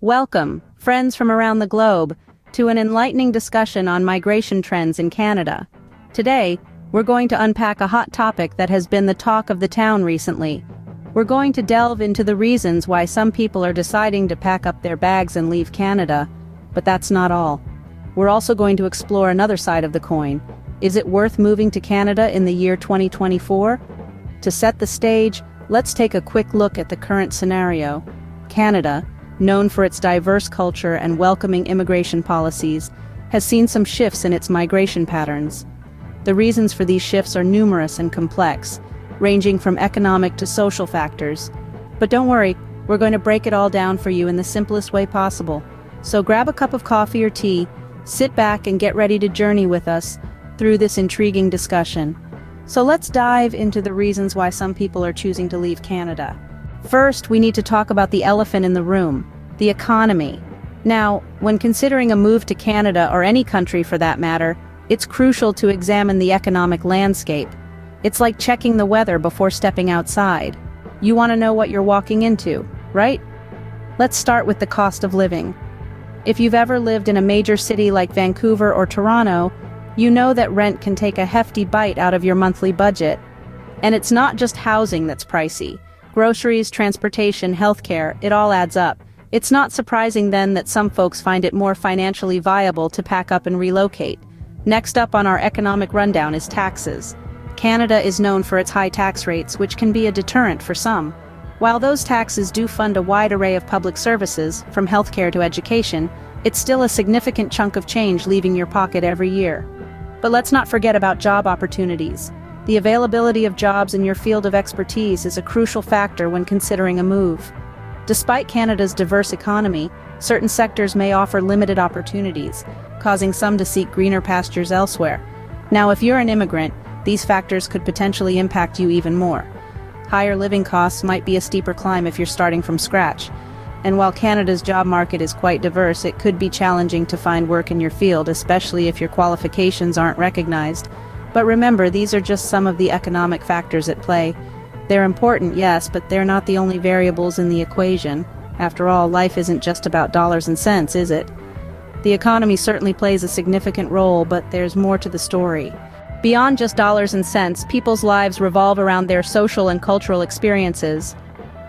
Welcome, friends from around the globe, to an enlightening discussion on migration trends in Canada. Today, we're going to unpack a hot topic that has been the talk of the town recently. We're going to delve into the reasons why some people are deciding to pack up their bags and leave Canada, but that's not all. We're also going to explore another side of the coin. Is it worth moving to Canada in the year 2024? To set the stage, let's take a quick look at the current scenario. Canada, known for its diverse culture and welcoming immigration policies, has seen some shifts in its migration patterns. The reasons for these shifts are numerous and complex, ranging from economic to social factors. But don't worry, we're going to break it all down for you in the simplest way possible. So grab a cup of coffee or tea, sit back and get ready to journey with us through this intriguing discussion. So let's dive into the reasons why some people are choosing to leave Canada. First, we need to talk about the elephant in the room, the economy. Now, when considering a move to Canada or any country for that matter, it's crucial to examine the economic landscape. It's like checking the weather before stepping outside. You want to know what you're walking into, right? Let's start with the cost of living. If you've ever lived in a major city like Vancouver or Toronto, you know that rent can take a hefty bite out of your monthly budget. And it's not just housing that's pricey. Groceries, transportation, healthcare, it all adds up. It's not surprising then that some folks find it more financially viable to pack up and relocate. Next up on our economic rundown is taxes. Canada is known for its high tax rates, which can be a deterrent for some. While those taxes do fund a wide array of public services, from healthcare to education, it's still a significant chunk of change leaving your pocket every year. But let's not forget about job opportunities. The availability of jobs in your field of expertise is a crucial factor when considering a move. Despite Canada's diverse economy, certain sectors may offer limited opportunities, causing some to seek greener pastures elsewhere. Now, if you're an immigrant, these factors could potentially impact you even more. Higher living costs might be a steeper climb if you're starting from scratch. And while Canada's job market is quite diverse, it could be challenging to find work in your field, especially if your qualifications aren't recognized. But remember, these are just some of the economic factors at play. They're important, yes, but they're not the only variables in the equation. After all, life isn't just about dollars and cents, is it? The economy certainly plays a significant role, but there's more to the story. Beyond just dollars and cents, people's lives revolve around their social and cultural experiences.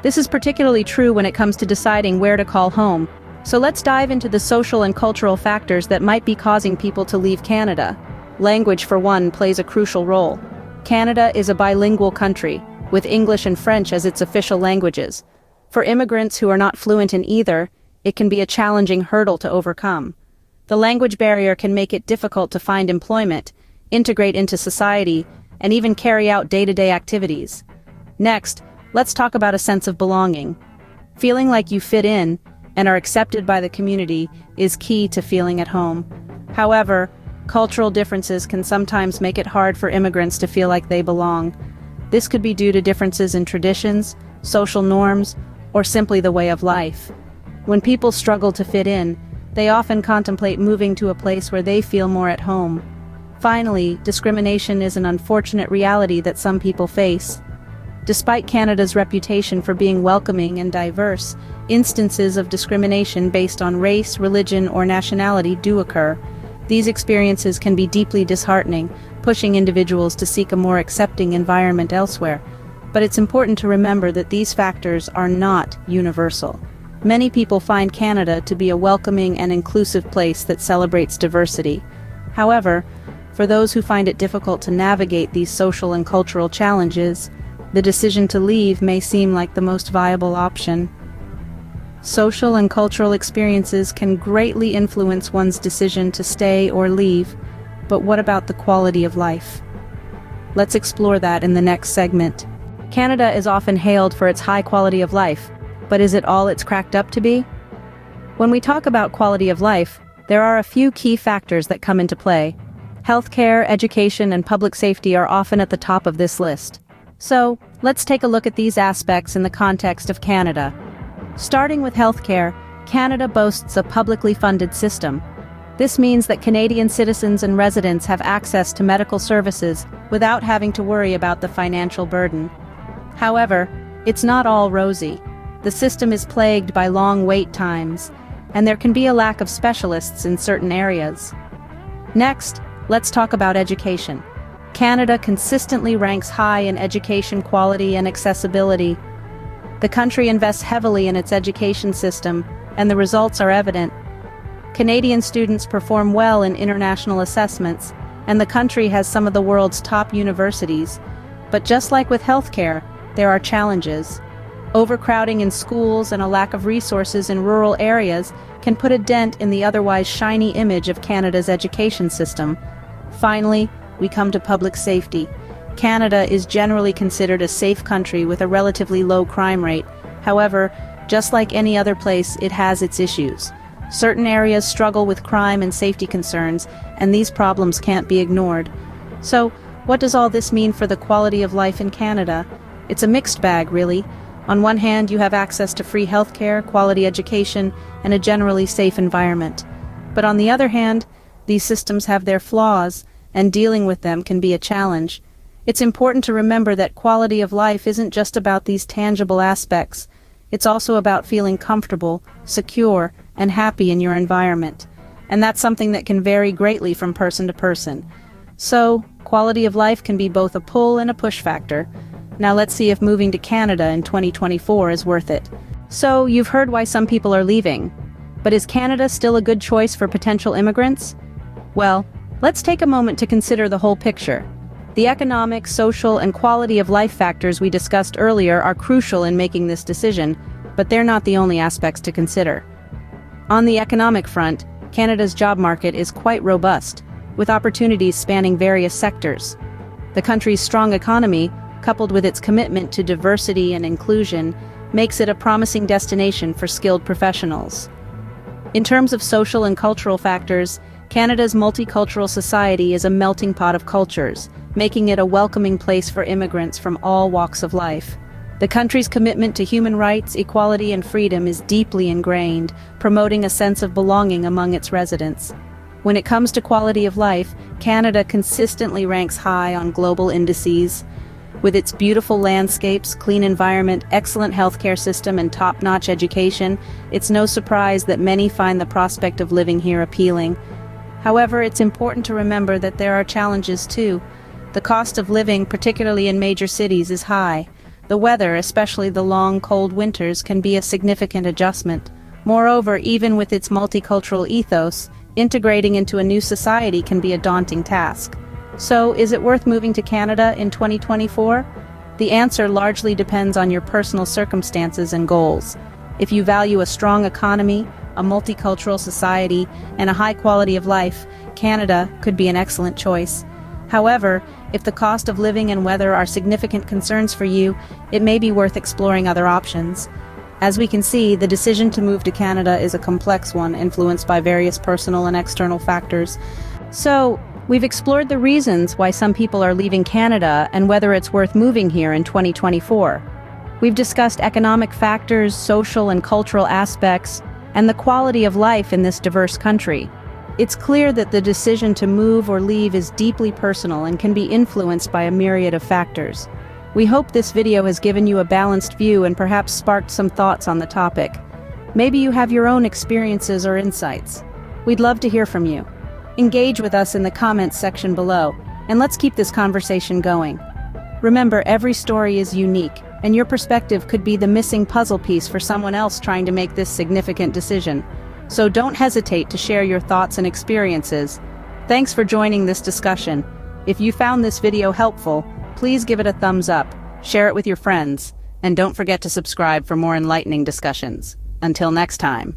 This is particularly true when it comes to deciding where to call home. So let's dive into the social and cultural factors that might be causing people to leave Canada. Language, for one, plays a crucial role. Canada is a bilingual country, with English and French as its official languages. For immigrants who are not fluent in either, it can be a challenging hurdle to overcome. The language barrier can make it difficult to find employment, integrate into society, and even carry out day-to-day activities. Next, let's talk about a sense of belonging. Feeling like you fit in and are accepted by the community is key to feeling at home. However, cultural differences can sometimes make it hard for immigrants to feel like they belong. This could be due to differences in traditions, social norms, or simply the way of life. When people struggle to fit in, they often contemplate moving to a place where they feel more at home. Finally, discrimination is an unfortunate reality that some people face. Despite Canada's reputation for being welcoming and diverse, instances of discrimination based on race, religion, or nationality do occur. These experiences can be deeply disheartening, pushing individuals to seek a more accepting environment elsewhere. But it's important to remember that these factors are not universal. Many people find Canada to be a welcoming and inclusive place that celebrates diversity. However, for those who find it difficult to navigate these social and cultural challenges, the decision to leave may seem like the most viable option. Social and cultural experiences can greatly influence one's decision to stay or leave, but what about the quality of life? Let's explore that in the next segment. Canada is often hailed for its high quality of life, but is it all it's cracked up to be? When we talk about quality of life, there are a few key factors that come into play. Healthcare, education, and public safety are often at the top of this list. So, let's take a look at these aspects in the context of Canada. Starting with healthcare, Canada boasts a publicly funded system. This means that Canadian citizens and residents have access to medical services without having to worry about the financial burden. However, it's not all rosy. The system is plagued by long wait times, and there can be a lack of specialists in certain areas. Next, let's talk about education. Canada consistently ranks high in education quality and accessibility. The country invests heavily in its education system, and the results are evident. Canadian students perform well in international assessments, and the country has some of the world's top universities. But just like with healthcare, there are challenges. Overcrowding in schools and a lack of resources in rural areas can put a dent in the otherwise shiny image of Canada's education system. Finally, we come to public safety. Canada is generally considered a safe country with a relatively low crime rate. However, just like any other place, it has its issues. Certain areas struggle with crime and safety concerns, and these problems can't be ignored. So, what does all this mean for the quality of life in Canada? It's a mixed bag, really. On one hand, you have access to free healthcare, quality education, and a generally safe environment. But on the other hand, these systems have their flaws, and dealing with them can be a challenge. It's important to remember that quality of life isn't just about these tangible aspects. It's also about feeling comfortable, secure, and happy in your environment. And that's something that can vary greatly from person to person. So, quality of life can be both a pull and a push factor. Now let's see if moving to Canada in 2024 is worth it. So, you've heard why some people are leaving. But is Canada still a good choice for potential immigrants? Well, let's take a moment to consider the whole picture. The economic, social, and quality of life factors we discussed earlier are crucial in making this decision, but they're not the only aspects to consider. On the economic front, Canada's job market is quite robust, with opportunities spanning various sectors. The country's strong economy, coupled with its commitment to diversity and inclusion, makes it a promising destination for skilled professionals. In terms of social and cultural factors, Canada's multicultural society is a melting pot of cultures, making it a welcoming place for immigrants from all walks of life. The country's commitment to human rights, equality, and freedom is deeply ingrained, promoting a sense of belonging among its residents. When it comes to quality of life, Canada consistently ranks high on global indices. With its beautiful landscapes, clean environment, excellent healthcare system, and top-notch education, it's no surprise that many find the prospect of living here appealing. However, it's important to remember that there are challenges too. The cost of living, particularly in major cities, is high. The weather, especially the long, cold winters, can be a significant adjustment. Moreover, even with its multicultural ethos, integrating into a new society can be a daunting task. So, is it worth moving to Canada in 2024? The answer largely depends on your personal circumstances and goals. If you value a strong economy, a multicultural society, and a high quality of life, Canada could be an excellent choice. However, if the cost of living and weather are significant concerns for you, it may be worth exploring other options. As we can see, the decision to move to Canada is a complex one, influenced by various personal and external factors. So, we've explored the reasons why some people are leaving Canada and whether it's worth moving here in 2024. We've discussed economic factors, social and cultural aspects, and the quality of life in this diverse country. It's clear that the decision to move or leave is deeply personal and can be influenced by a myriad of factors. We hope this video has given you a balanced view and perhaps sparked some thoughts on the topic. Maybe you have your own experiences or insights. We'd love to hear from you. Engage with us in the comments section below, and let's keep this conversation going. Remember, every story is unique, and your perspective could be the missing puzzle piece for someone else trying to make this significant decision. So don't hesitate to share your thoughts and experiences. Thanks for joining this discussion. If you found this video helpful, please give it a thumbs up, share it with your friends, and don't forget to subscribe for more enlightening discussions. Until next time.